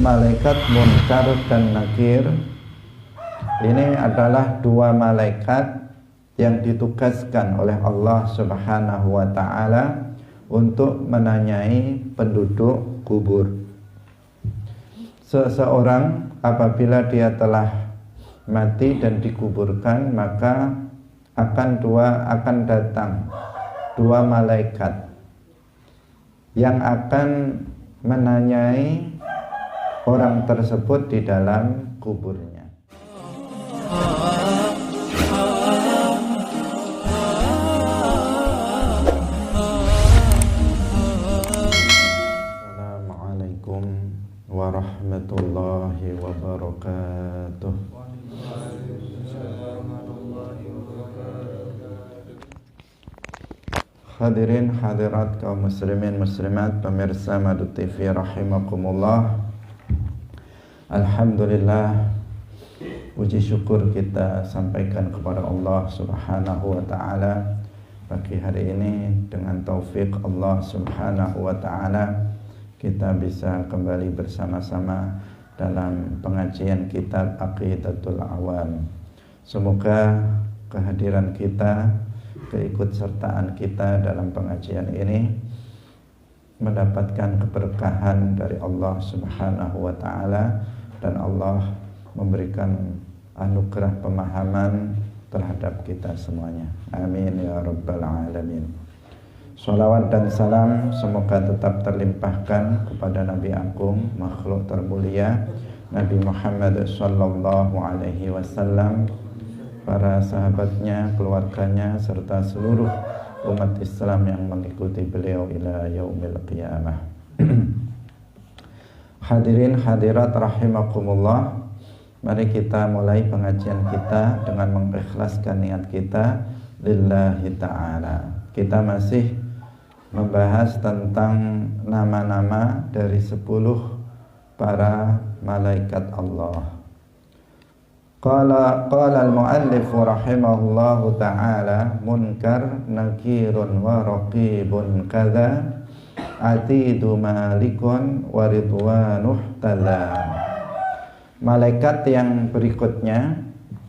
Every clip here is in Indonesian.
Malaikat Munkar dan Nakir ini adalah dua malaikat yang ditugaskan oleh Allah Subhanahu wa ta'ala untuk menanyai penduduk kubur. Seseorang apabila dia telah mati dan dikuburkan, maka akan datang dua malaikat yang akan menanyai orang tersebut di dalam kuburnya. Assalamualaikum warahmatullahi wabarakatuh. Hadirin hadirat kaum muslimin muslimat pemirsa Madu TV rahimakumullah. Alhamdulillah, puji syukur kita sampaikan kepada Allah Subhanahu wa ta'ala. Pagi hari ini dengan taufik Allah Subhanahu wa ta'ala kita bisa kembali bersama-sama dalam pengajian kitab Aqidatul Awam. Semoga kehadiran kita, keikutsertaan kita dalam pengajian ini mendapatkan keberkahan dari Allah Subhanahu wa ta'ala, dan Allah memberikan anugerah pemahaman terhadap kita semuanya. Amin ya rabbal alamin. Shalawat dan salam semoga tetap terlimpahkan kepada Nabi Agung, makhluk termulia, Nabi Muhammad sallallahu alaihi wasallam, para sahabatnya, keluarganya, serta seluruh umat Islam yang mengikuti beliau ila yaumil qiyamah. Hadirin hadirat rahimakumullah, mari kita mulai pengajian kita dengan mengikhlaskan niat kita lillahi ta'ala. Kita masih membahas tentang nama-nama dari 10 para malaikat Allah. Qala al-muallif rahimahullahu ta'ala munkar nakirun wa raqibun kadza atidu malikun wa ridwanuh tala. Malaikat yang berikutnya,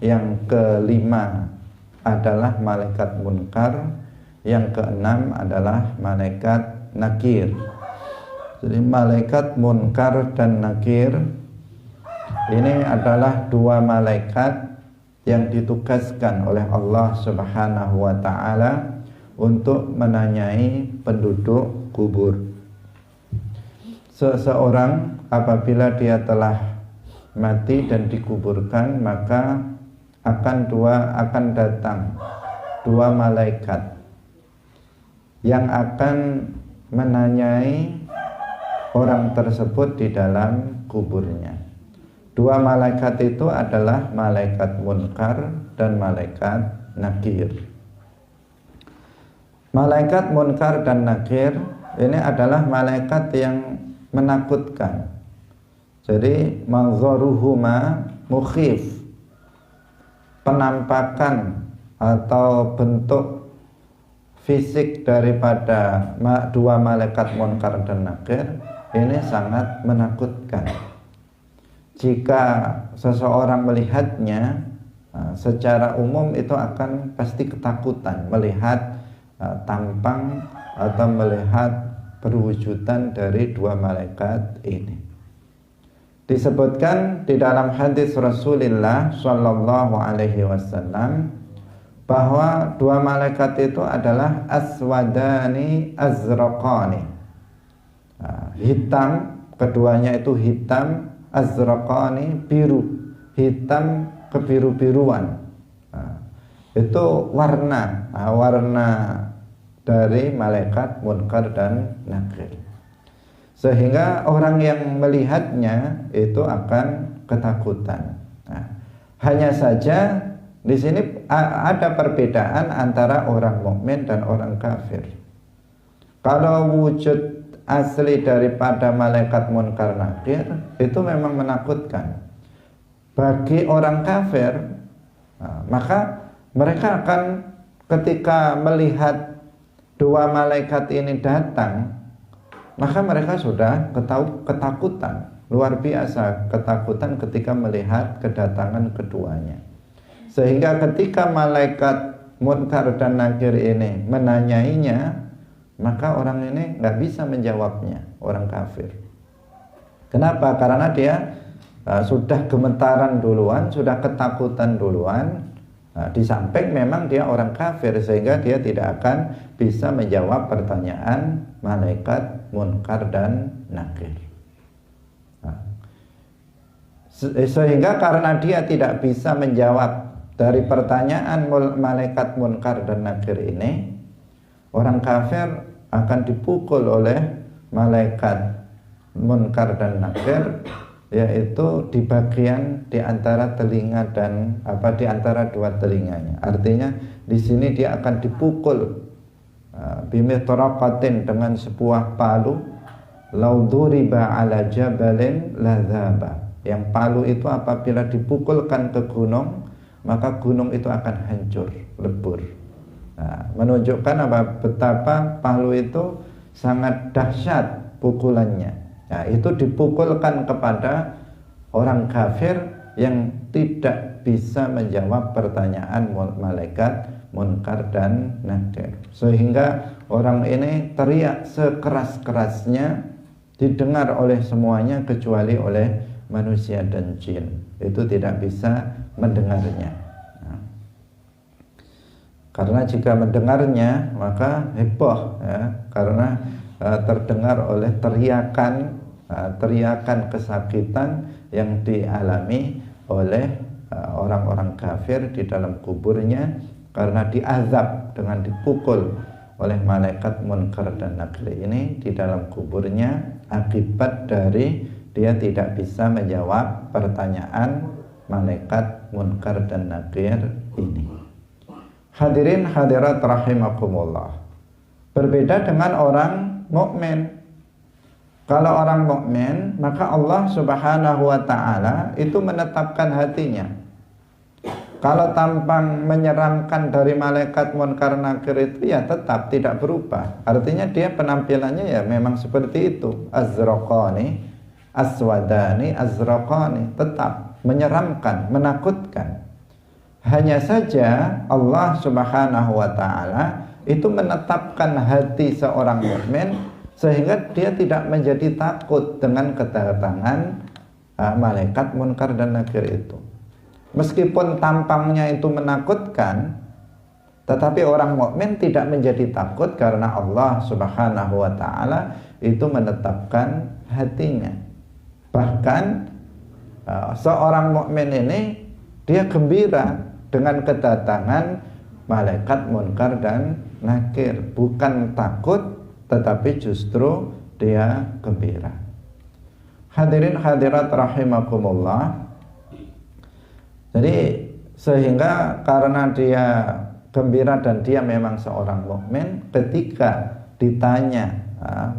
yang kelima adalah malaikat munkar, yang keenam adalah malaikat nakir. Jadi malaikat munkar dan nakir ini adalah dua malaikat yang ditugaskan oleh Allah Subhanahu wa ta'ala untuk menanyai penduduk kubur. Seseorang apabila dia telah mati dan dikuburkan, maka akan datang dua malaikat yang akan menanyai orang tersebut di dalam kuburnya. Dua malaikat itu adalah malaikat munkar dan malaikat nakir. Malaikat munkar dan nakir ini adalah malaikat yang menakutkan. Jadi manzaruhuma mukhif. Penampakan atau bentuk fisik daripada dua malaikat munkar dan nakir ini sangat menakutkan. Jika seseorang melihatnya, secara umum itu akan pasti ketakutan melihat tampang atau melihat perwujudan dari dua malaikat ini. Disebutkan di dalam hadis Rasulullah sallallahu alaihi wasallam bahwa dua malaikat itu adalah aswadani azraqani. Hitam, keduanya itu hitam, azraqani biru, hitam kebiru-biruan. Itu warna dari malaikat munkar dan nakir. Sehingga orang yang melihatnya itu akan ketakutan. Hanya saja di sini ada perbedaan antara orang mukmin dan orang kafir. Kalau wujud asli daripada malaikat munkar nakir itu memang menakutkan. Bagi orang kafir, maka mereka akan ketika melihat dua malaikat ini datang, maka mereka sudah ketakutan. luar biasa ketakutan ketika melihat kedatangan keduanya. Sehingga ketika malaikat Munkar dan Nakir ini menanyainya, maka orang ini nggak bisa menjawabnya, orang kafir. Kenapa? Karena dia sudah gemetaran duluan, sudah ketakutan duluan. Di samping memang dia orang kafir, sehingga dia tidak akan bisa menjawab pertanyaan malaikat Munkar dan Nakir. Sehingga karena dia tidak bisa menjawab dari pertanyaan malaikat Munkar dan Nakir ini, orang kafir akan dipukul oleh malaikat Munkar dan Nakir, yaitu di bagian di antara telinga dan di antara dua telinganya. Artinya di sini dia akan dipukul bimitraqatin, dengan sebuah palu, lauduriba ala jabalin ladzaba. Yang palu itu apabila dipukulkan ke gunung, maka gunung itu akan hancur, lebur. Menunjukkan betapa palu itu sangat dahsyat pukulannya. Itu dipukulkan kepada orang kafir yang tidak bisa menjawab pertanyaan malaikat Munkar dan Nakir. Sehingga orang ini teriak sekeras-kerasnya, didengar oleh semuanya kecuali oleh manusia dan jin. Itu tidak bisa mendengarnya. Karena jika mendengarnya maka heboh, karena terdengar oleh teriakan kesakitan yang dialami oleh orang-orang kafir di dalam kuburnya, karena diazab dengan dipukul oleh malaikat Munkar dan Nakir ini di dalam kuburnya, akibat dari dia tidak bisa menjawab pertanyaan malaikat Munkar dan Nakir ini. Hadirin hadirat rahimakumullah. Berbeda dengan orang mukmin. Kalau orang mukmin, maka Allah Subhanahu wa taala itu menetapkan hatinya. Kalau tampang menyeramkan dari malaikat Munkar Nakir itu ya tetap tidak berubah. Artinya dia penampilannya ya memang seperti itu. Azraqani, aswadani, azraqani, tetap menyeramkan, menakutkan. Hanya saja Allah Subhanahu wa taala itu menetapkan hati seorang mukmin sehingga dia tidak menjadi takut dengan kedatangan malaikat Munkar dan Nakir itu. Meskipun tampangnya itu menakutkan, tetapi orang mukmin tidak menjadi takut karena Allah Subhanahu wa taala itu menetapkan hatinya. Bahkan seorang mukmin ini dia gembira dengan kedatangan malaikat Munkar dan Nakir, bukan takut tetapi justru dia gembira. Hadirin hadirat rahimakumullah. Jadi sehingga karena dia gembira dan dia memang seorang mukmin, ketika ditanya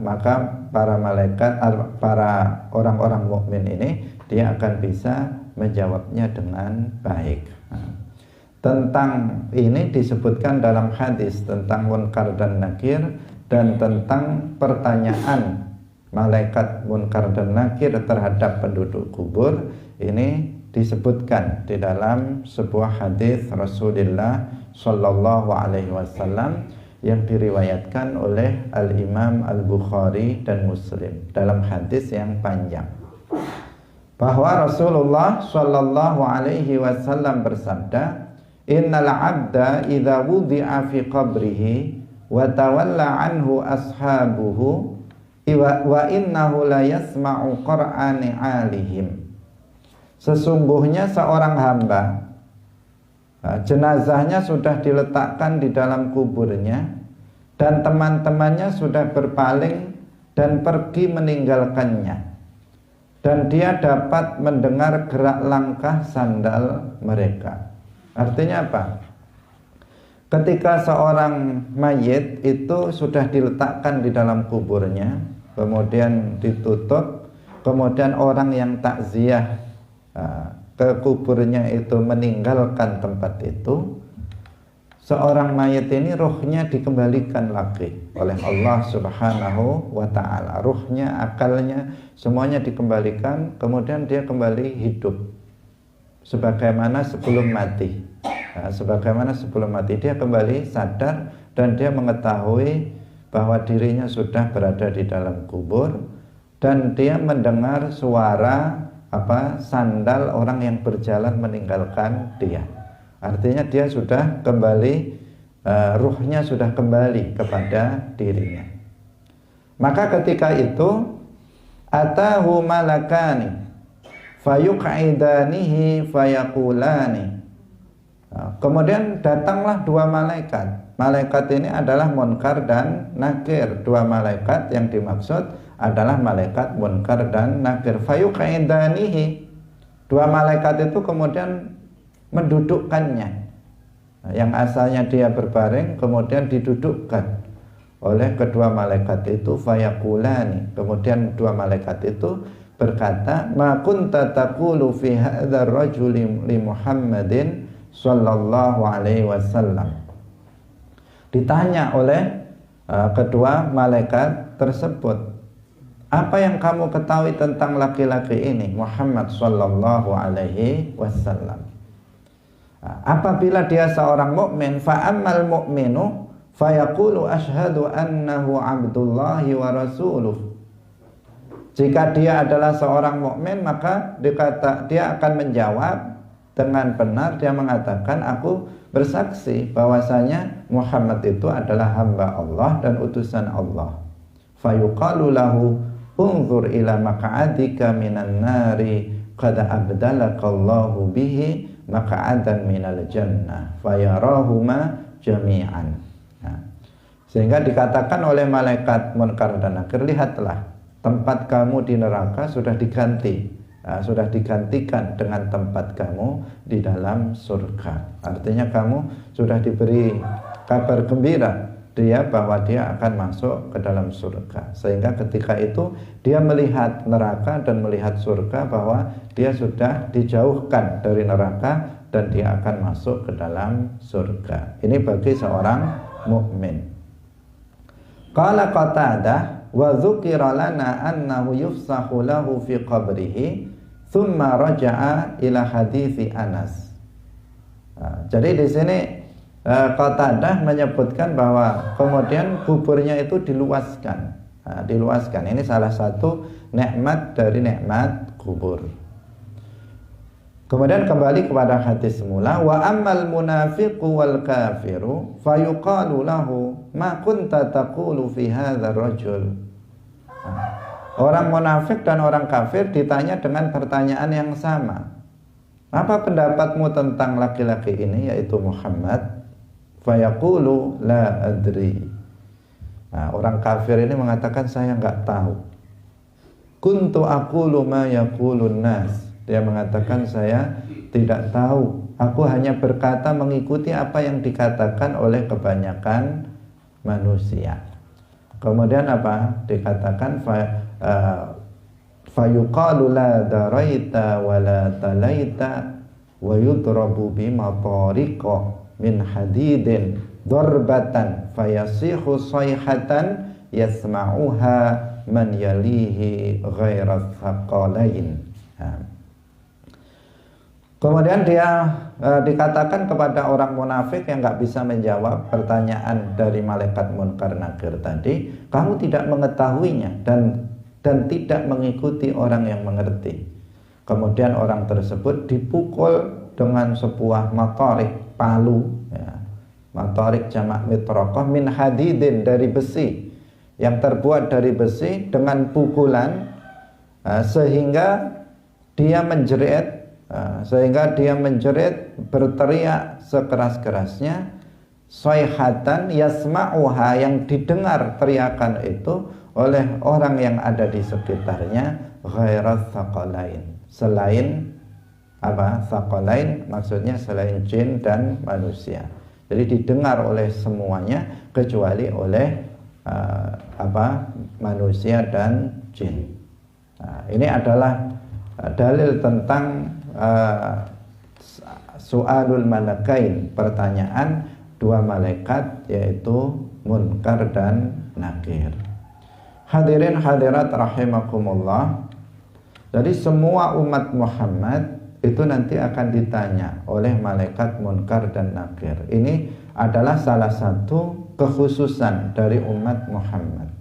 maka para malaikat, para orang-orang mukmin ini dia akan bisa menjawabnya dengan baik. Tentang ini disebutkan dalam hadis tentang Munkar dan Nakir, dan tentang pertanyaan malaikat Munkar dan Nakir terhadap penduduk kubur ini disebutkan di dalam sebuah hadis Rasulullah Shallallahu Alaihi Wasallam yang diriwayatkan oleh Al-Imam Al-Bukhari dan Muslim dalam hadis yang panjang, bahwa Rasulullah Shallallahu Alaihi Wasallam bersabda, Innal abda idza wudi'a fi qabrihi wa tawalla anhu ashabuhu wa innahu la yasma'u qur'ani alihim. Sesungguhnya seorang hamba, jenazahnya sudah diletakkan di dalam kuburnya dan teman-temannya sudah berpaling dan pergi meninggalkannya, dan dia dapat mendengar gerak langkah sandal mereka. Artinya apa? Ketika seorang mayit itu sudah diletakkan di dalam kuburnya, kemudian ditutup, kemudian orang yang takziah ke kuburnya itu meninggalkan tempat itu, seorang mayit ini ruhnya dikembalikan lagi oleh Allah Subhanahu wa ta'ala. Ruhnya, akalnya, semuanya dikembalikan, kemudian dia kembali hidup sebagaimana sebelum mati. Nah, sebagaimana sebelum mati dia kembali sadar dan dia mengetahui bahwa dirinya sudah berada di dalam kubur, dan dia mendengar suara sandal orang yang berjalan meninggalkan dia. Artinya dia sudah kembali, ruhnya sudah kembali kepada dirinya. Maka ketika itu atahu malakani fayuq'idanihi fayaqulani. Kemudian datanglah dua malaikat. Malaikat ini adalah Munkar dan Nakir. Dua malaikat yang dimaksud adalah malaikat Munkar dan Nakir. Fayuq'idanihi. Dua malaikat itu kemudian mendudukkannya. Yang asalnya dia berbaring kemudian didudukkan oleh kedua malaikat itu. Fayaqulani. Kemudian dua malaikat itu berkata, ma kunta taqulu fi hadzal rajuli li Muhammadin sallallahu alaihi wasallam. Ditanya oleh kedua malaikat tersebut, apa yang kamu ketahui tentang laki-laki ini Muhammad sallallahu alaihi wasallam? Apabila dia seorang mukmin, fa ammal mu'minu fayaqulu asyhadu annahu abdullahi wa rasuluh. Jika dia adalah seorang mukmin, maka dia akan menjawab dengan benar, dia mengatakan, aku bersaksi bahwasanya Muhammad itu adalah hamba Allah dan utusan Allah. Fayuqalu lahu unzur ila maq'adika minan nari qad abdalakallahu bihi maq'adan minal jannah fayarahuma jami'an. Sehingga dikatakan oleh malaikat Munkar dan Nakir, lihatlah, tempat kamu di neraka sudah diganti, sudah digantikan dengan tempat kamu di dalam surga. Artinya kamu sudah diberi kabar gembira dia bahwa dia akan masuk ke dalam surga. Sehingga ketika itu dia melihat neraka dan melihat surga, bahwa dia sudah dijauhkan dari neraka dan dia akan masuk ke dalam surga. Ini bagi seorang mukmin. Qala Qatadah wa dzukira lana annahu yufsahu lahu fi qabrihi thumma raja'a ila hadithi Anas. Jadi di sini Qatadah menyebutkan bahwa kemudian kuburnya itu diluaskan. Diluaskan. Ini salah satu nikmat dari nikmat kubur. Kemudian kembali kepada hadis semula, wa ammal munafiqu wal kafiru fayuqalu lahu ma kunta taqulu fi hadzal rajul. Orang munafik dan orang kafir ditanya dengan pertanyaan yang sama. Apa pendapatmu tentang laki-laki ini, yaitu Muhammad? Fayaqulu la adri. Orang kafir ini mengatakan, saya enggak tahu. Kuntu aqulu ma yaqulun nas. Dia mengatakan, saya tidak tahu. Aku hanya berkata mengikuti apa yang dikatakan oleh kebanyakan manusia. Kemudian apa? Dikatakan fayuqalu la daraita wa la talaita wa yudrabu bimatariqa min hadidin darbatan fayasihu sayhatan yasma'uha man yalihi ghaira thaqalain. Kemudian dia dikatakan kepada orang munafik yang nggak bisa menjawab pertanyaan dari malaikat Munkar Nakir tadi, kamu tidak mengetahuinya dan tidak mengikuti orang yang mengerti. Kemudian orang tersebut dipukul dengan sebuah matarik, palu, matarik jamak mitroqah, min hadidin, dari besi, yang terbuat dari besi, dengan pukulan sehingga dia menjerit, berteriak sekeras-kerasnya, sayhatan yasma'uha, yang didengar teriakan itu oleh orang yang ada di sekitarnya, ghairat thaqalain, selain apa? Thaqalain maksudnya selain jin dan manusia. Jadi didengar oleh semuanya kecuali oleh manusia dan jin. Ini adalah dalil tentang su'alul malakain, pertanyaan dua malaikat, yaitu Munkar dan Nakir. Hadirin hadirat rahimakumullah. Jadi semua umat Muhammad itu nanti akan ditanya oleh malaikat Munkar dan Nakir. Ini adalah salah satu kekhususan dari umat Muhammad.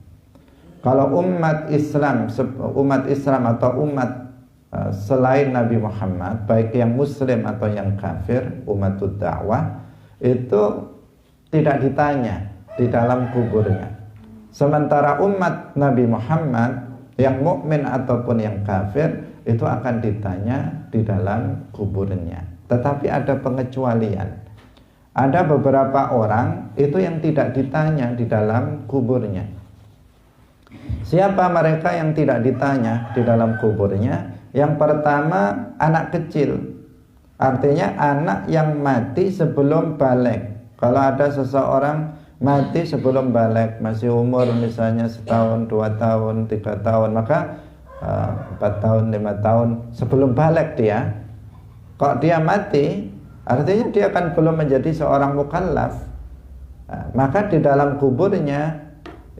Kalau umat Islam atau umat selain Nabi Muhammad, baik yang muslim atau yang kafir, umatud dakwah, itu tidak ditanya di dalam kuburnya. Sementara umat Nabi Muhammad yang mukmin ataupun yang kafir itu akan ditanya di dalam kuburnya. Tetapi ada pengecualian. Ada beberapa orang itu yang tidak ditanya di dalam kuburnya. Siapa mereka yang tidak ditanya di dalam kuburnya? Yang pertama, anak kecil. Artinya anak yang mati sebelum balik. Kalau ada seseorang mati sebelum balik, masih umur misalnya setahun, 2 tahun, 3 tahun, maka 4 tahun, 5 tahun sebelum balik dia, kok dia mati, artinya dia kan belum menjadi seorang mukallaf. Maka di dalam kuburnya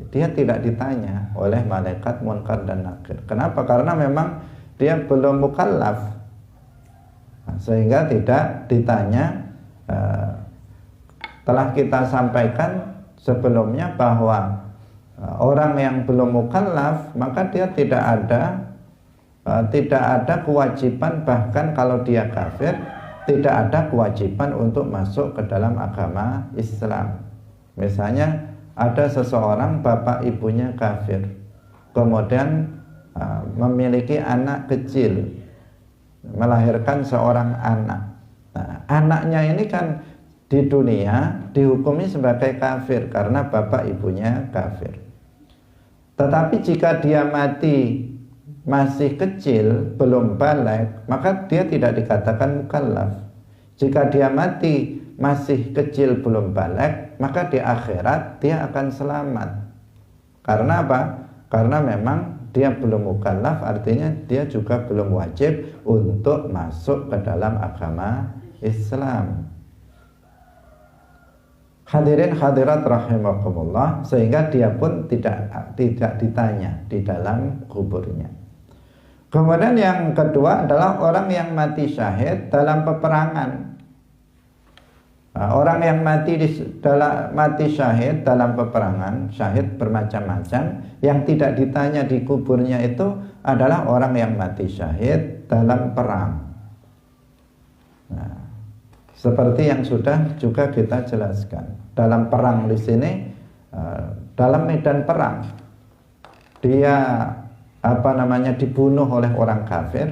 dia tidak ditanya oleh malaikat Munkar dan Nakir. Kenapa? Karena memang dia belum mukallaf, sehingga tidak ditanya. Telah kita sampaikan sebelumnya bahwa orang yang belum mukallaf, maka dia tidak ada kewajiban, bahkan kalau dia kafir tidak ada kewajiban untuk masuk ke dalam agama Islam. Misalnya ada seseorang bapak ibunya kafir, kemudian memiliki anak kecil, melahirkan seorang anak. Nah, anaknya ini kan di dunia dihukumi sebagai kafir karena bapak ibunya kafir. Tetapi jika dia mati masih kecil, belum balik, maka dia tidak dikatakan mukallaf. Jika dia mati masih kecil, belum balik, maka di akhirat dia akan selamat. Karena apa? Karena memang dia belum mukallaf, artinya dia juga belum wajib untuk masuk ke dalam agama Islam. Hadirin hadirat rahimakumullah, sehingga dia pun tidak ditanya di dalam kuburnya. Kemudian yang kedua adalah orang yang mati syahid dalam peperangan. Orang yang mati syahid dalam peperangan, syahid bermacam-macam, yang tidak ditanya di kuburnya itu adalah orang yang mati syahid dalam perang. Nah, seperti yang sudah juga kita jelaskan. Dalam perang di sini, dalam medan perang, dia dibunuh oleh orang kafir,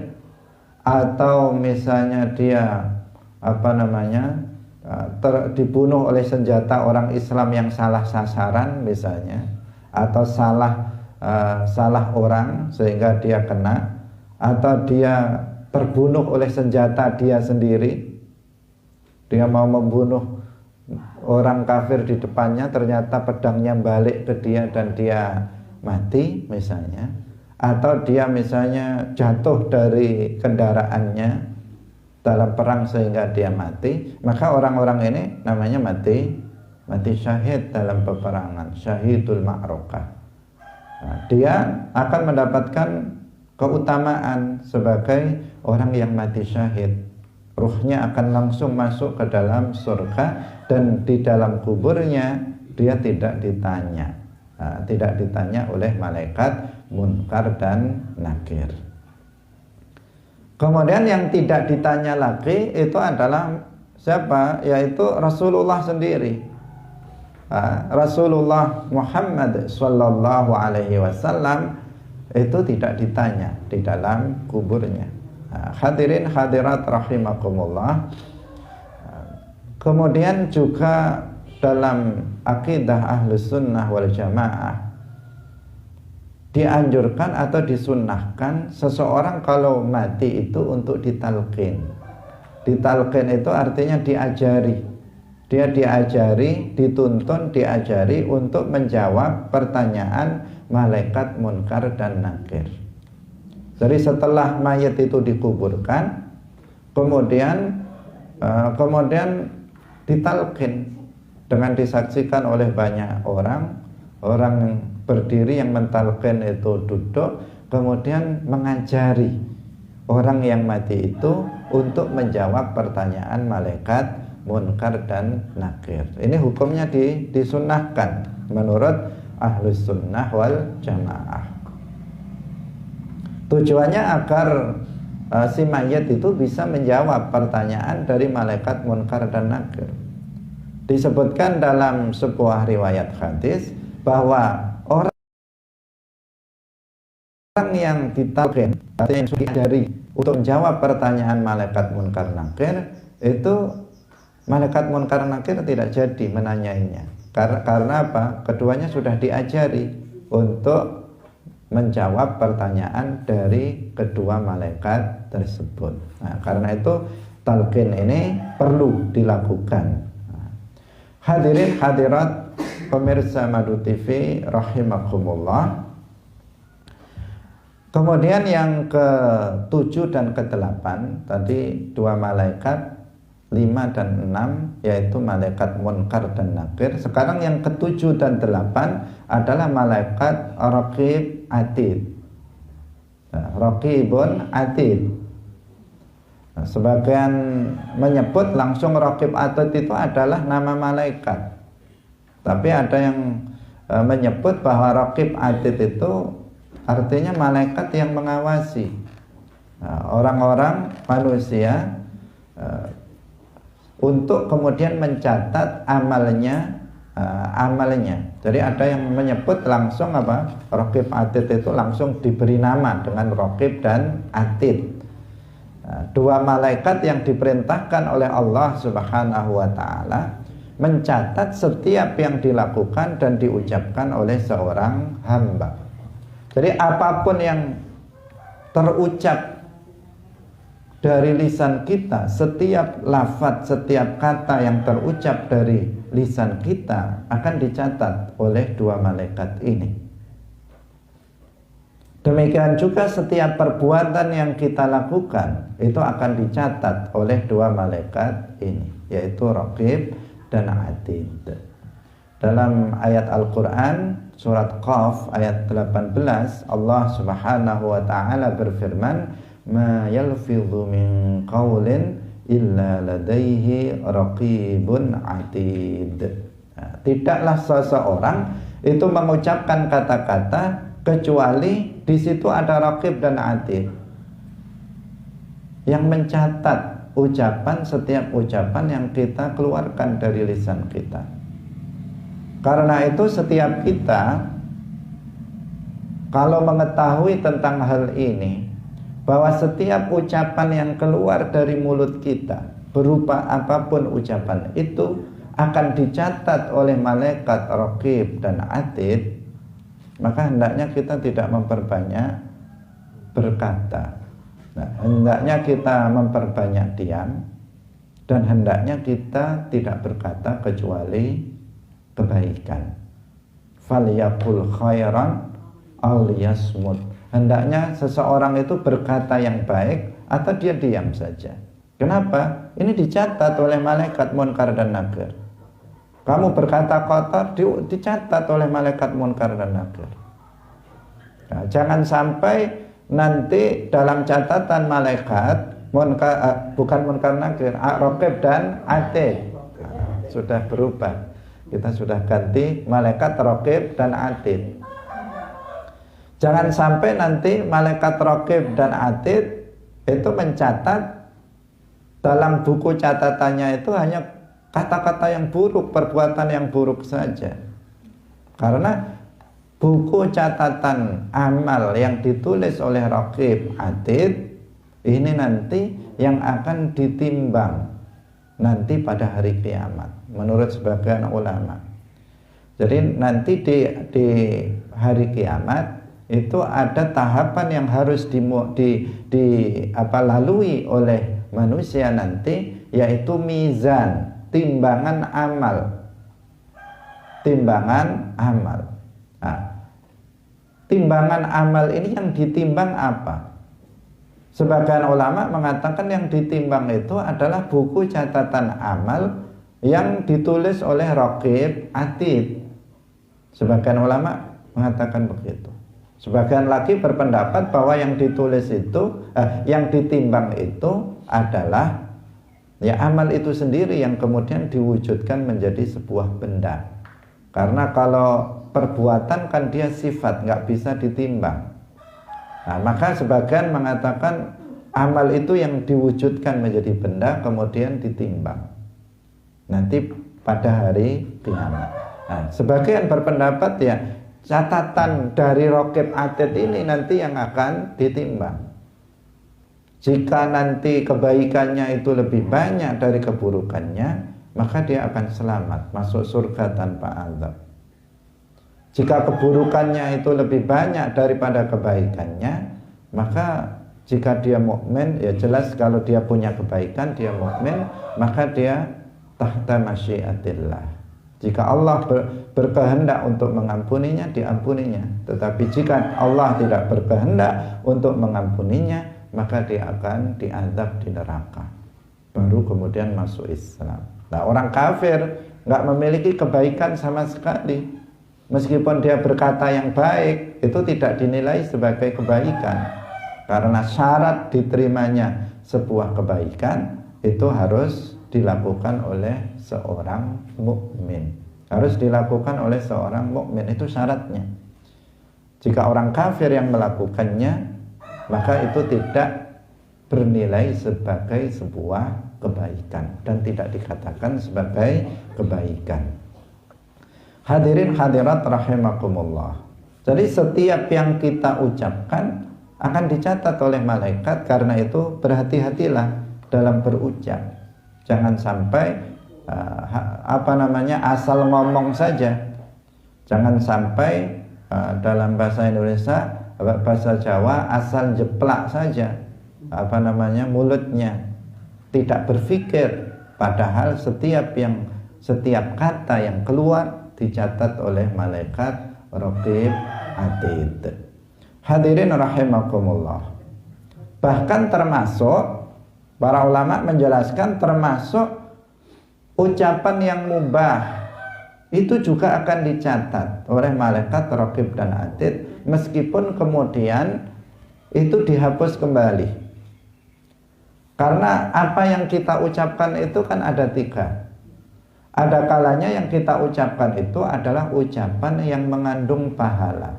atau misalnya dia dibunuh oleh senjata orang Islam yang salah sasaran misalnya, atau salah orang sehingga dia kena, atau dia terbunuh oleh senjata dia sendiri. Dia mau membunuh orang kafir di depannya, ternyata pedangnya balik ke dia dan dia mati misalnya, atau dia misalnya jatuh dari kendaraannya dalam perang sehingga dia mati, maka orang-orang ini namanya mati syahid dalam peperangan, syahidul ma'rokah. Nah, dia akan mendapatkan keutamaan sebagai orang yang mati syahid. Ruhnya akan langsung masuk ke dalam surga, dan di dalam kuburnya dia tidak ditanya, tidak ditanya oleh malaikat Munkar dan Nakir. Kemudian yang tidak ditanya lagi itu adalah siapa? Yaitu Rasulullah sendiri. Rasulullah Muhammad sallallahu alaihi wasallam itu tidak ditanya di dalam kuburnya. Hadirin hadirat rahimakumullah. Kemudian juga dalam akidah Ahlus Sunnah wal Jamaah dianjurkan atau disunnahkan seseorang kalau mati itu untuk ditalqin. Ditalqin itu artinya diajari. Dia diajari, dituntun, diajari untuk menjawab pertanyaan malaikat Munkar dan Nakir. Jadi setelah mayat itu dikuburkan, kemudian ditalqin, dengan disaksikan oleh banyak orang. Orang berdiri yang mentalqin itu duduk, kemudian mengajari orang yang mati itu untuk menjawab pertanyaan malaikat munkar dan nakir. Ini hukumnya disunnahkan menurut ahlus sunnah wal jamaah. Tujuannya agar si mayat itu bisa menjawab pertanyaan dari malaikat munkar dan nakir. Disebutkan dalam sebuah riwayat hadis bahwa orang yang ditalqin atau yang sudah diajari untuk menjawab pertanyaan malaikat munkar nakir, itu malaikat munkar nakir tidak jadi menanyainya. Karena apa? Keduanya sudah diajari untuk menjawab pertanyaan dari kedua malaikat tersebut. Nah, karena itu talqin ini perlu dilakukan. Hadirin hadirat pemirsa Madu TV rahimakumullah. Kemudian yang ke-7 dan ke-8 tadi dua malaikat, 5 dan 6 yaitu malaikat munkar dan nakir. Sekarang yang ke-7 dan 8 adalah malaikat raqib atid. Raqibun atid. Sebagian menyebut langsung raqib atid itu adalah nama malaikat. Tapi ada yang menyebut bahwa raqib atid itu artinya malaikat yang mengawasi orang-orang manusia untuk kemudian mencatat amalnya. Jadi ada yang menyebut langsung apa? Raqib atid itu langsung diberi nama dengan raqib dan atid. Dua malaikat yang diperintahkan oleh Allah Subhanahu wa taala mencatat setiap yang dilakukan dan diucapkan oleh seorang hamba. Jadi apapun yang terucap dari lisan kita, setiap lafaz, setiap kata yang terucap dari lisan kita akan dicatat oleh dua malaikat ini. Demikian juga setiap perbuatan yang kita lakukan itu akan dicatat oleh dua malaikat ini, yaitu raqib dan atid. Dalam ayat Al-Quran surat Qaf ayat 18, Allah Subhanahu wa taala berfirman, "Ma yalfidhu min qaulin illa ladaihi raqibun atid." Tidaklah seseorang itu mengucapkan kata-kata kecuali di situ ada raqib dan atid yang mencatat ucapan, setiap ucapan yang kita keluarkan dari lisan kita. Karena itu setiap kita kalau mengetahui tentang hal ini, bahwa setiap ucapan yang keluar dari mulut kita berupa apapun ucapan itu akan dicatat oleh malaikat raqib dan atid, maka hendaknya kita tidak memperbanyak berkata. Nah, hendaknya kita memperbanyak diam, dan hendaknya kita tidak berkata kecuali kebaikan. Falyaqul khairan aw liyasmut. Hendaknya seseorang itu berkata yang baik atau dia diam saja. Kenapa? Ini dicatat oleh malaikat munkar dan nakir. Kamu berkata kotor, dicatat oleh malaikat munkar dan nakir. Nah, jangan sampai nanti dalam catatan malaikat bukan munkar nakir, raqib dan atid. Nah, sudah berubah. Kita sudah ganti malaikat raqib dan atid. Jangan sampai nanti malaikat raqib dan atid itu mencatat dalam buku catatannya itu hanya kata-kata yang buruk, perbuatan yang buruk saja. Karena buku catatan amal yang ditulis oleh raqib atid ini nanti yang akan ditimbang nanti pada hari kiamat menurut sebagian ulama. Jadi nanti di hari kiamat itu ada tahapan yang harus lalui oleh manusia nanti, yaitu mizan, timbangan amal. Timbangan amal. Nah, timbangan amal ini yang ditimbang apa? Sebagian ulama mengatakan yang ditimbang itu adalah buku catatan amal yang ditulis oleh Raqib Atid. Sebagian ulama mengatakan begitu. Sebagian lagi berpendapat bahwa yang ditulis itu, yang ditimbang itu adalah ya amal itu sendiri yang kemudian diwujudkan menjadi sebuah benda. Karena kalau perbuatan kan dia sifat, nggak bisa ditimbang. Nah, maka sebagian mengatakan amal itu yang diwujudkan menjadi benda kemudian ditimbang nanti pada hari kiamat. Nah, sebagian berpendapat ya catatan dari Raqib Atid ini nanti yang akan ditimbang. Jika nanti kebaikannya itu lebih banyak dari keburukannya, maka dia akan selamat masuk surga tanpa azab. Jika keburukannya itu lebih banyak daripada kebaikannya, maka jika dia mukmin, ya jelas kalau dia punya kebaikan, dia mukmin, maka dia tahta masyiatillah. Jika Allah berkehendak untuk mengampuninya, diampuninya. Tetapi jika Allah tidak berkehendak untuk mengampuninya, maka dia akan diazab di neraka. Baru kemudian masuk Islam. Nah, orang kafir nggak memiliki kebaikan sama sekali. Meskipun dia berkata yang baik, itu tidak dinilai sebagai kebaikan. Karena syarat diterimanya sebuah kebaikan itu harus dilakukan oleh seorang mukmin. Harus dilakukan oleh seorang mukmin, itu syaratnya. Jika orang kafir yang melakukannya, maka itu tidak bernilai sebagai sebuah kebaikan dan tidak dikatakan sebagai kebaikan. Hadirin hadirat rahimakumullah. Jadi setiap yang kita ucapkan akan dicatat oleh malaikat. Karena itu berhati-hatilah dalam berucap. Jangan sampai asal ngomong saja. Jangan sampai dalam bahasa Indonesia, bahasa Jawa asal jeplak saja mulutnya, tidak berpikir. Padahal setiap kata yang keluar dicatat oleh malaikat Raqib Atid. Hadirin rahimakumullah. Bahkan termasuk para ulama menjelaskan termasuk ucapan yang mubah itu juga akan dicatat oleh malaikat Raqib dan Atid, meskipun kemudian itu dihapus kembali. Karena apa yang kita ucapkan itu kan ada 3. Ada kalanya yang kita ucapkan itu adalah ucapan yang mengandung pahala.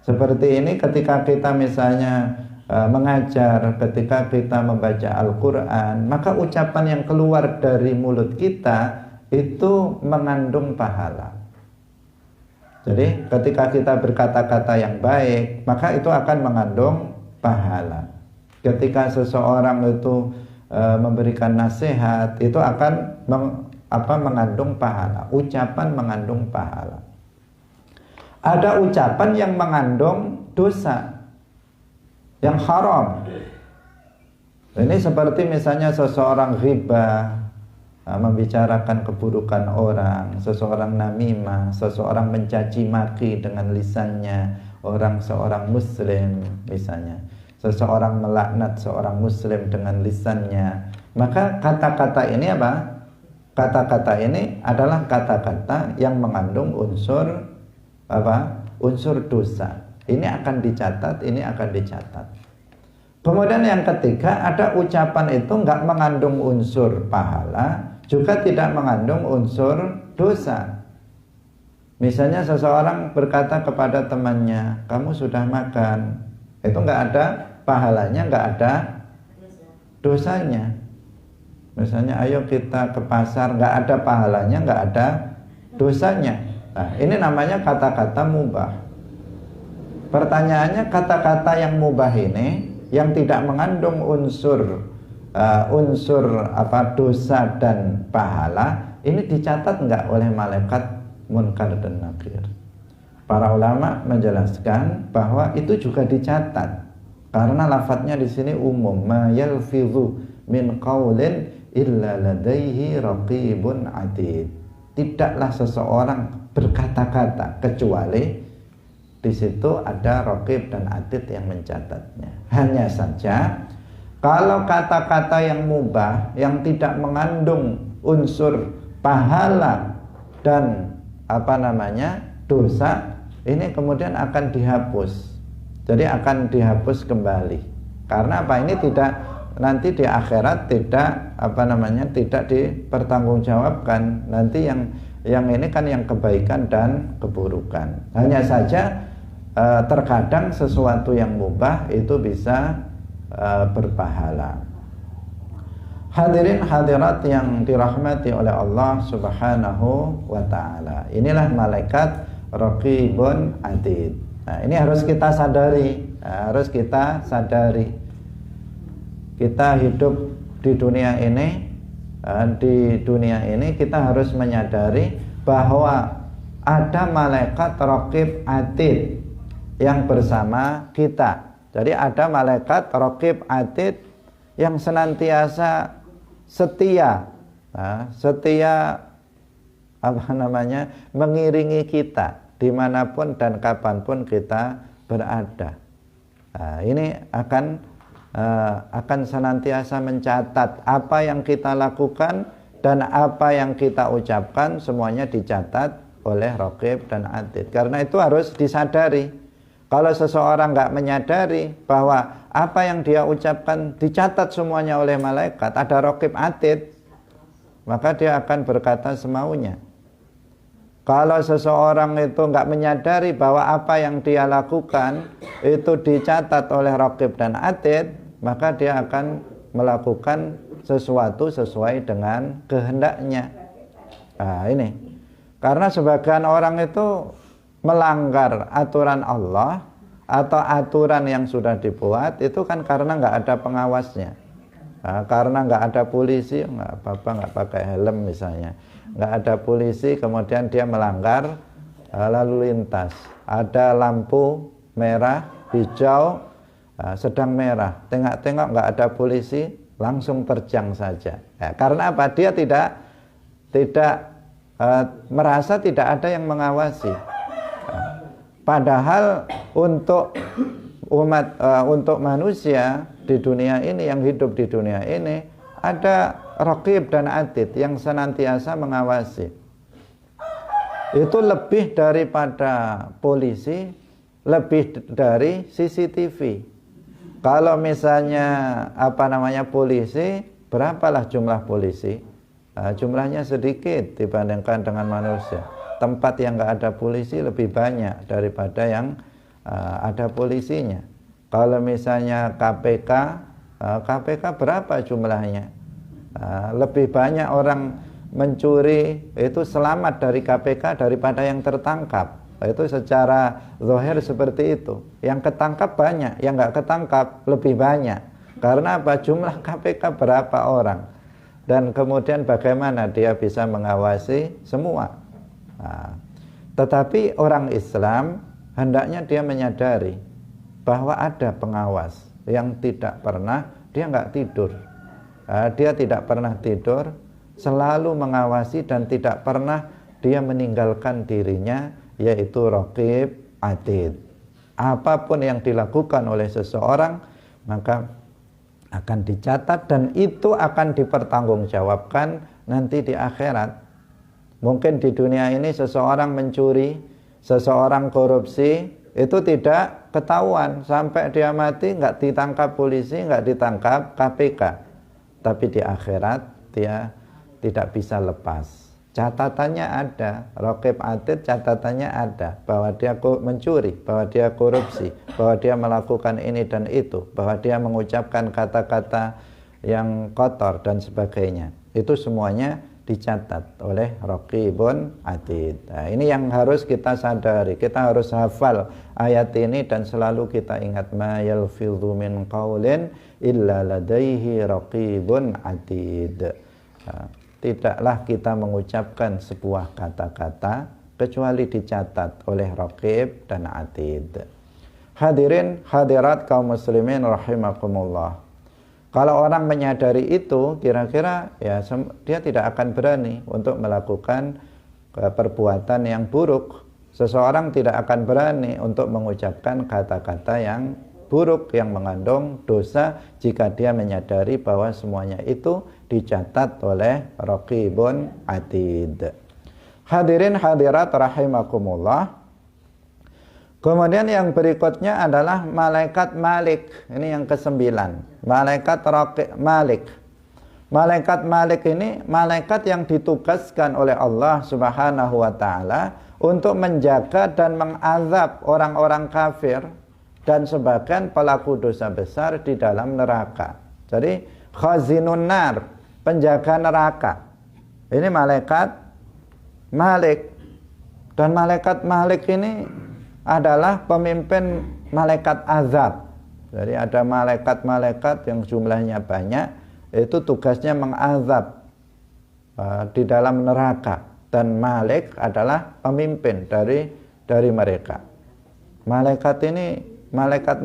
Seperti ini ketika kita misalnya mengajar, ketika kita membaca Al-Quran, maka ucapan yang keluar dari mulut kita itu mengandung pahala. Jadi ketika kita berkata-kata yang baik, maka itu akan mengandung pahala. Ketika seseorang itu memberikan nasihat, itu akan mengandung pahala. Ucapan mengandung pahala. Ada ucapan yang mengandung dosa, yang haram. Ini seperti misalnya seseorang ghibah, membicarakan keburukan orang, seseorang namimah, seseorang mencaci maki dengan lisannya seorang muslim misalnya, seseorang melaknat seorang muslim dengan lisannya. Maka kata-kata ini apa? Kata-kata ini adalah kata-kata yang mengandung unsur dosa. Ini akan dicatat, ini akan dicatat. Kemudian yang ketiga, ada ucapan itu enggak mengandung unsur pahala, juga tidak mengandung unsur dosa. Misalnya seseorang berkata kepada temannya, kamu sudah makan. Itu enggak ada pahalanya, enggak ada dosanya. Misalnya ayo kita ke pasar, nggak ada pahalanya, nggak ada dosanya. Nah, ini namanya kata-kata mubah. Pertanyaannya, kata-kata yang mubah ini yang tidak mengandung unsur dosa dan pahala, ini dicatat nggak oleh malaikat Munkar dan Nakir? Para ulama menjelaskan bahwa itu juga dicatat karena lafadznya di sini umum, ma yalfizu min qaulin illa ladaihi raqibun atid. Tidaklah seseorang berkata-kata kecuali di situ ada Raqib dan Atid yang mencatatnya. Hanya saja kalau kata-kata yang mubah yang tidak mengandung unsur pahala dan dosa ini kemudian akan dihapus. Jadi akan dihapus kembali. Karena apa? Ini tidak nanti di akhirat tidak tidak dipertanggungjawabkan. Nanti yang ini kan yang kebaikan dan keburukan. Hanya saja terkadang sesuatu yang mubah itu bisa berpahala. Hadirin hadirat yang dirahmati oleh Allah Subhanahu wa taala. Inilah malaikat Raqibun Atid. Nah, ini harus kita sadari, Kita hidup di dunia ini, kita harus menyadari bahwa ada malaikat Raqib Atid yang bersama kita. Jadi ada malaikat Raqib Atid yang senantiasa setia mengiringi kita dimanapun dan kapanpun kita berada. Nah, ini akan senantiasa mencatat apa yang kita lakukan dan apa yang kita ucapkan, semuanya dicatat oleh Raqib dan Atid. Karena itu harus disadari. Kalau seseorang nggak menyadari bahwa apa yang dia ucapkan dicatat semuanya oleh malaikat, ada Raqib Atid, maka dia akan berkata semaunya. Kalau seseorang itu nggak menyadari bahwa apa yang dia lakukan itu dicatat oleh Raqib dan Atid, maka dia akan melakukan sesuatu sesuai dengan kehendaknya. Nah, ini karena sebagian orang itu melanggar aturan Allah atau aturan yang sudah dibuat itu kan karena nggak ada pengawasnya. Nah, karena nggak ada polisi, nggak apa-apa nggak pakai helm misalnya, nggak ada polisi, kemudian dia melanggar lalu lintas. Ada lampu merah, hijau, sedang merah, tengok-tengok nggak ada polisi, langsung terjang saja. Ya, karena apa? Dia tidak merasa tidak ada yang mengawasi. Padahal untuk manusia di dunia ini, yang hidup di dunia ini, ada Raqib dan Atid yang senantiasa mengawasi. Itu lebih daripada polisi, lebih dari CCTV. Kalau misalnya polisi, berapalah jumlah polisi? Jumlahnya sedikit dibandingkan dengan manusia. Tempat yang nggak ada polisi lebih banyak daripada yang ada polisinya. Kalau misalnya KPK berapa jumlahnya? Lebih banyak orang mencuri itu selamat dari KPK daripada yang tertangkap. Itu secara zahir seperti itu. Yang ketangkap banyak, yang nggak ketangkap lebih banyak. Karena apa? Jumlah KPK berapa orang? Dan kemudian bagaimana dia bisa mengawasi semua? Nah, tetapi orang Islam hendaknya dia menyadari bahwa ada pengawas yang tidak pernah, dia nggak tidur. Dia tidak pernah tidur, selalu mengawasi dan tidak pernah dia meninggalkan dirinya, yaitu Raqib Atid. Apapun yang dilakukan oleh seseorang maka akan dicatat dan itu akan dipertanggungjawabkan nanti di akhirat. Mungkin di dunia ini seseorang mencuri, seseorang korupsi, itu tidak ketahuan sampai dia mati, nggak ditangkap polisi, nggak ditangkap KPK. Tapi di akhirat dia tidak bisa lepas. Catatannya ada, Raqib Atid catatannya ada, bahwa dia mencuri, bahwa dia korupsi, bahwa dia melakukan ini dan itu, bahwa dia mengucapkan kata-kata yang kotor dan sebagainya. Itu semuanya dicatat oleh Raqibun Atid. Nah, ini yang harus kita sadari. Kita harus hafal ayat ini dan selalu kita ingat, ma yalfidhu min qaulin illa ladaihi raqibun atid. Nah, tidaklah kita mengucapkan sebuah kata-kata kecuali dicatat oleh Raqib dan Atid. Hadirin hadirat kaum muslimin rahimakumullah. Kalau orang menyadari itu, kira-kira ya dia tidak akan berani untuk melakukan perbuatan yang buruk. Seseorang tidak akan berani untuk mengucapkan kata-kata yang buruk, yang mengandung dosa jika dia menyadari bahwa semuanya itu dicatat oleh Raqibun Atid. Hadirin hadirat rahimakumullah. Kemudian yang berikutnya adalah malaikat Malik. Ini yang ke-9. Malaikat Malik. Malaikat Malik ini malaikat yang ditugaskan oleh Allah Subhanahu wa taala untuk menjaga dan mengazab orang-orang kafir dan sebagian pelaku dosa besar di dalam neraka. Jadi khazinun nar, penjaga neraka. Ini malaikat Malik. Dan malaikat Malik ini adalah pemimpin malaikat azab. Jadi ada malaikat-malaikat yang jumlahnya banyak, itu tugasnya mengazab di dalam neraka, dan Malik adalah pemimpin dari mereka. Malaikat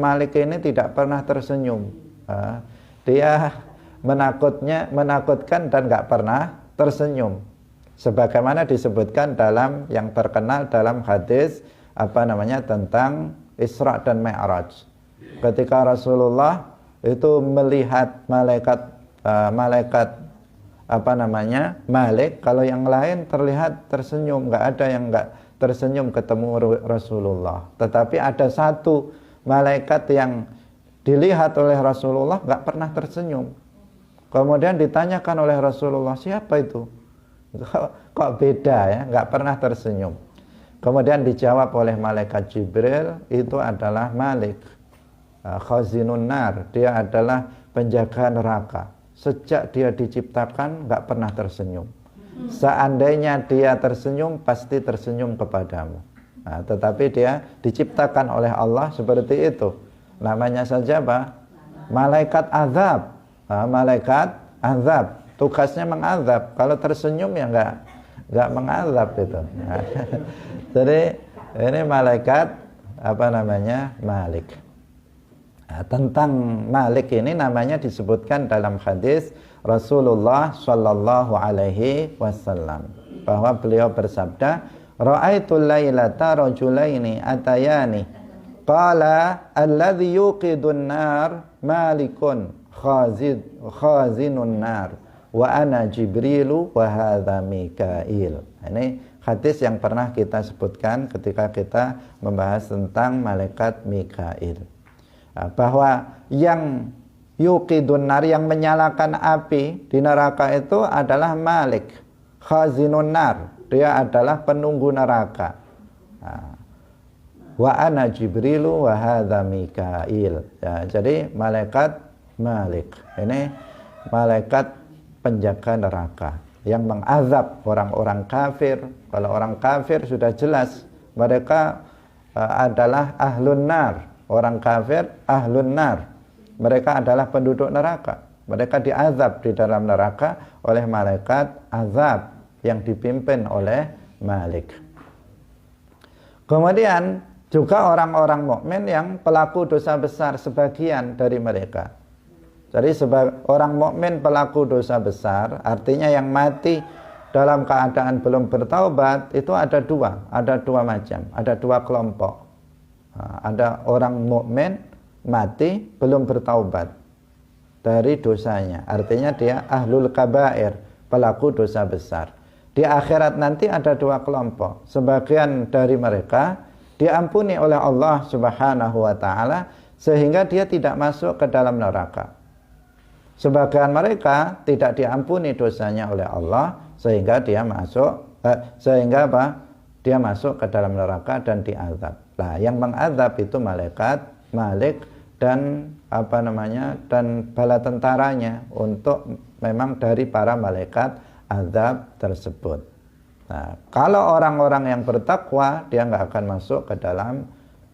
Malik ini tidak pernah tersenyum. Dia menakutkan dan nggak pernah tersenyum. Sebagaimana disebutkan dalam yang terkenal dalam hadis tentang Isra dan Mi'raj. Ketika Rasulullah itu melihat malaikat Malik, kalau yang lain terlihat tersenyum, nggak ada yang nggak tersenyum ketemu Rasulullah. Tetapi ada satu malaikat yang dilihat oleh Rasulullah nggak pernah tersenyum. Kemudian ditanyakan oleh Rasulullah, siapa itu? Kok beda ya, nggak pernah tersenyum. Kemudian dijawab oleh malaikat Jibril, itu adalah Malik, khazinun nar, dia adalah penjaga neraka. Sejak dia diciptakan nggak pernah tersenyum. Seandainya dia tersenyum, pasti tersenyum kepadamu. Tetapi dia diciptakan oleh Allah seperti itu. Namanya saja apa? Malaikat azab. Malaikat azab, tugasnya mengazab. Kalau tersenyum ya nggak mengazab itu. Jadi ini malaikat Malik. Tentang Malik ini namanya disebutkan dalam hadis Rasulullah Shallallahu Alaihi Wasallam bahwa beliau bersabda, ra'aitul lailata rajulaini atayani qala alladhi yuqidun nar malikun khazinun nar wa ana Jibrilu wa hadha Mikail. Ini hadis yang pernah kita sebutkan ketika kita membahas tentang malaikat Mikail, bahwa yang yuqidun nar, yang menyalakan api di neraka itu adalah Malik, khazinun nar, dia adalah penunggu neraka. Wa ana Jibrilu wa hadha Mikail. Jadi malaikat Malik ini malaikat penjaga neraka yang mengazab orang-orang kafir. Kalau orang kafir sudah jelas mereka adalah ahlun nar. Orang kafir ahlun nar, mereka adalah penduduk neraka. Mereka diazab di dalam neraka oleh malaikat azab yang dipimpin oleh Malik. Kemudian juga orang-orang mukmin yang pelaku dosa besar, sebagian dari mereka. Jadi orang mukmin pelaku dosa besar, artinya yang mati dalam keadaan belum bertaubat, itu ada dua macam, ada dua kelompok. Ada orang mukmin mati belum bertaubat dari dosanya, artinya dia ahlul kabair, pelaku dosa besar. Di akhirat nanti ada dua kelompok. Sebagian dari mereka diampuni oleh Allah Subhanahu wa taala sehingga dia tidak masuk ke dalam neraka. Sebagian mereka tidak diampuni dosanya oleh Allah sehingga dia masuk dia masuk ke dalam neraka dan diazab. Nah, yang mengazab itu malaikat Malik dan dan bala tentaranya, untuk memang dari para malaikat azab tersebut. Nah, kalau orang-orang yang bertakwa, dia nggak akan masuk ke dalam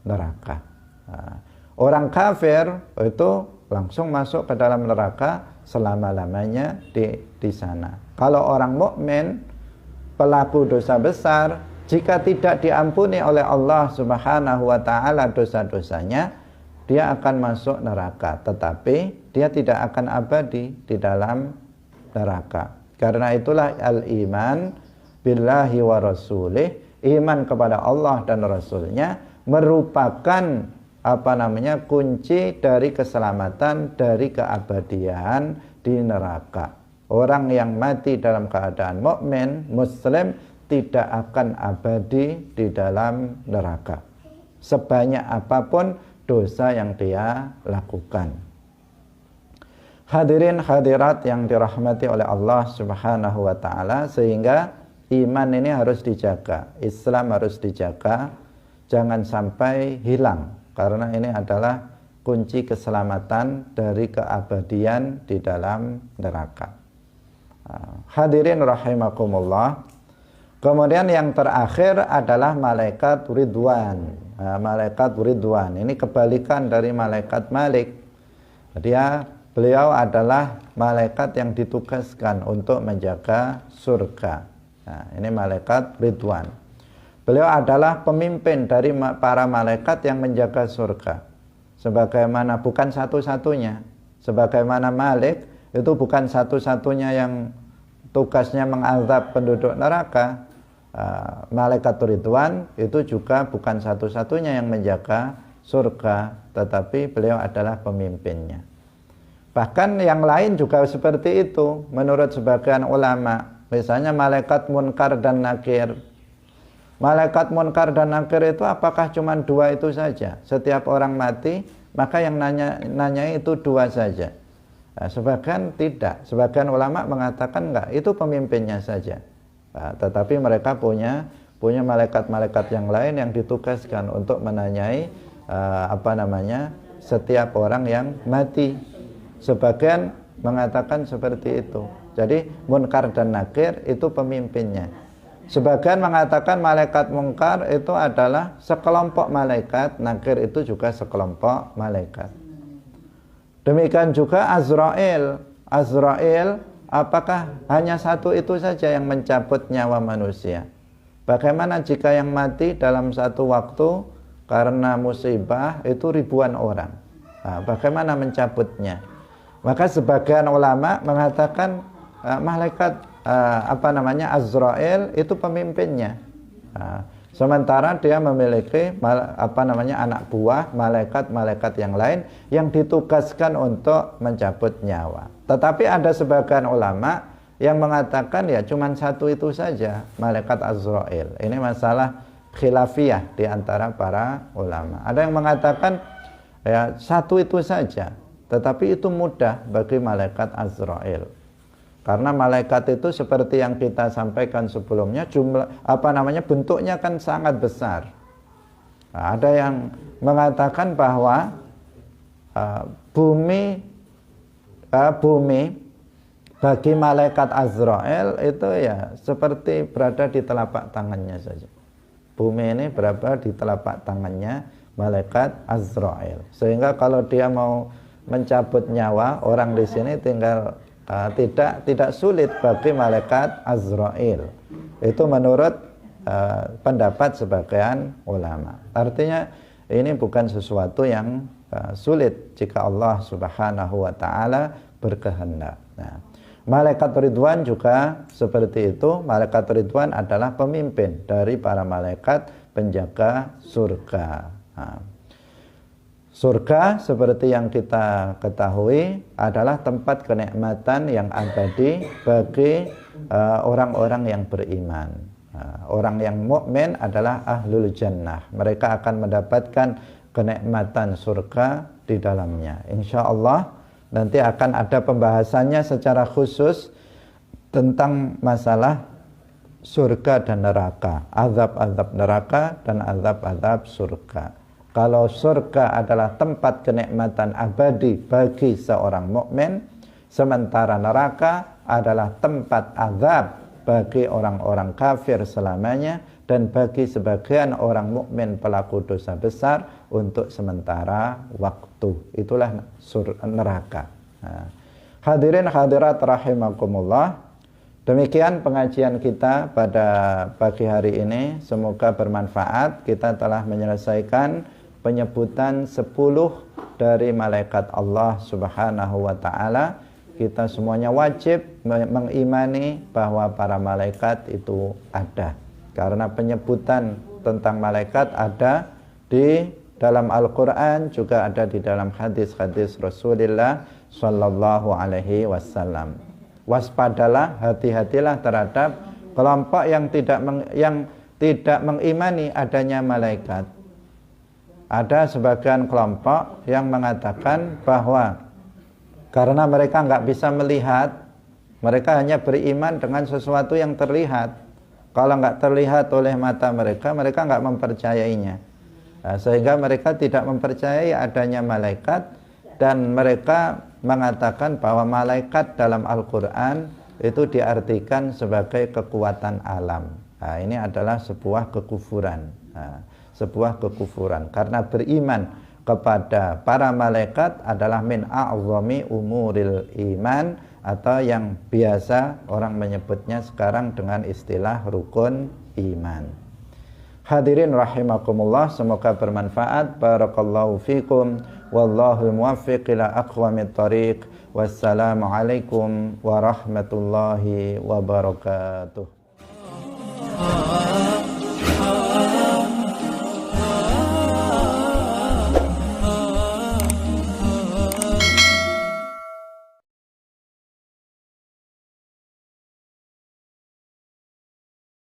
neraka. Nah, orang kafir itu langsung masuk ke dalam neraka selama-lamanya di sana. Kalau orang mukmin pelaku dosa besar, jika tidak diampuni oleh Allah Subhanahu wa taala dosa-dosanya, dia akan masuk neraka, tetapi dia tidak akan abadi di dalam neraka. Karena itulah al-iman billahi wa rasulih, iman kepada Allah dan Rasulnya merupakan kunci dari keselamatan dari keabadian di neraka. Orang yang mati dalam keadaan mukmin, muslim, tidak akan abadi di dalam neraka, sebanyak apapun dosa yang dia lakukan. Hadirin hadirat yang dirahmati oleh Allah Subhanahu wa taala, sehingga iman ini harus dijaga, Islam harus dijaga, jangan sampai hilang, karena ini adalah kunci keselamatan dari keabadian di dalam neraka. Hadirin rahimakumullah. Kemudian yang terakhir adalah malaikat Ridwan. Malaikat Ridwan ini kebalikan dari malaikat Malik. Beliau adalah malaikat yang ditugaskan untuk menjaga surga. Ini malaikat Ridwan. Beliau adalah pemimpin dari para malaikat yang menjaga surga. Sebagaimana bukan satu-satunya. Sebagaimana Malik itu bukan satu-satunya yang tugasnya mengazab penduduk neraka. Malaikat Ridwan itu juga bukan satu-satunya yang menjaga surga, tetapi beliau adalah pemimpinnya. Bahkan yang lain juga seperti itu menurut sebagian ulama. Misalnya malaikat Munkar dan Nakir. Malaikat Munkar dan Nakir itu apakah cuma dua itu saja? Setiap orang mati maka yang nanya itu dua saja. Sebagian tidak, sebagian ulama mengatakan enggak, itu pemimpinnya saja. Tetapi mereka punya malaikat-malaikat yang lain yang ditugaskan untuk menanyai setiap orang yang mati. Sebagian mengatakan seperti itu. Jadi Munkar dan Nakir itu pemimpinnya. Sebagian mengatakan malaikat Munkar itu adalah sekelompok malaikat, Nakir itu juga sekelompok malaikat. Demikian juga Azrail. Azrail apakah hanya satu itu saja yang mencabut nyawa manusia? Bagaimana jika yang mati dalam satu waktu karena musibah itu ribuan orang? Bagaimana mencabutnya? Maka sebagian ulama mengatakan malaikat Azrail itu pemimpinnya. Sementara dia memiliki anak buah, malaikat-malaikat yang lain yang ditugaskan untuk mencabut nyawa. Tetapi ada sebagian ulama yang mengatakan ya cuma satu itu saja, malaikat Azrail. Ini masalah khilafiyah di antara para ulama. Ada yang mengatakan ya satu itu saja, tetapi itu mudah bagi malaikat Azrail. Karena malaikat itu seperti yang kita sampaikan sebelumnya, bentuknya kan sangat besar. Ada yang mengatakan bahwa bumi bagi malaikat Azrail itu ya seperti berada di telapak tangannya saja. Bumi ini berada di telapak tangannya malaikat Azrail. Sehingga kalau dia mau mencabut nyawa orang di sini tinggal tidak sulit bagi malaikat Azrail. Itu menurut pendapat sebagian ulama. Artinya ini bukan sesuatu yang sulit jika Allah Subhanahu wa taala berkehendak. Malaikat Ridwan juga seperti itu. Malaikat Ridwan adalah pemimpin dari para malaikat penjaga surga. Surga seperti yang kita ketahui adalah tempat kenikmatan yang abadi bagi orang-orang yang beriman. Orang yang mukmin adalah ahlul jannah. Mereka akan mendapatkan kenikmatan surga di dalamnya. Insya Allah nanti akan ada pembahasannya secara khusus tentang masalah surga dan neraka, azab-azab neraka dan azab-azab surga. Kalau surga adalah tempat kenikmatan abadi bagi seorang mukmin, sementara neraka adalah tempat azab bagi orang-orang kafir selamanya dan bagi sebagian orang mukmin pelaku dosa besar untuk sementara waktu. Itulah neraka. Hadirin hadirat rahimakumullah. Demikian pengajian kita pada pagi hari ini. Semoga bermanfaat. Kita telah menyelesaikan penyebutan 10 dari malaikat Allah Subhanahu wa taala. Kita semuanya wajib mengimani bahwa para malaikat itu ada. Karena penyebutan tentang malaikat ada di dalam Al-Quran, juga ada di dalam hadis-hadis Rasulullah Sallallahu Alaihi Wasallam. Waspadalah, hati-hatilah terhadap kelompok yang tidak mengimani adanya malaikat. Ada sebagian kelompok yang mengatakan bahwa karena mereka nggak bisa melihat, mereka hanya beriman dengan sesuatu yang terlihat. Kalau nggak terlihat oleh mata mereka, mereka nggak mempercayainya. Nah, sehingga mereka tidak mempercayai adanya malaikat, dan mereka mengatakan bahwa malaikat dalam Al-Quran itu diartikan sebagai kekuatan alam. Nah, ini adalah sebuah kekufuran. Sebuah kekufuran. Karena beriman kepada para malaikat adalah min a'zami umuril iman, atau yang biasa orang menyebutnya sekarang dengan istilah rukun iman. Hadirin rahimakumullah, semoga bermanfaat. Barakallahu fikum. Wallahul muwaffiq ila aqwamit thariq. Wassalamualaikum warahmatullahi wabarakatuh.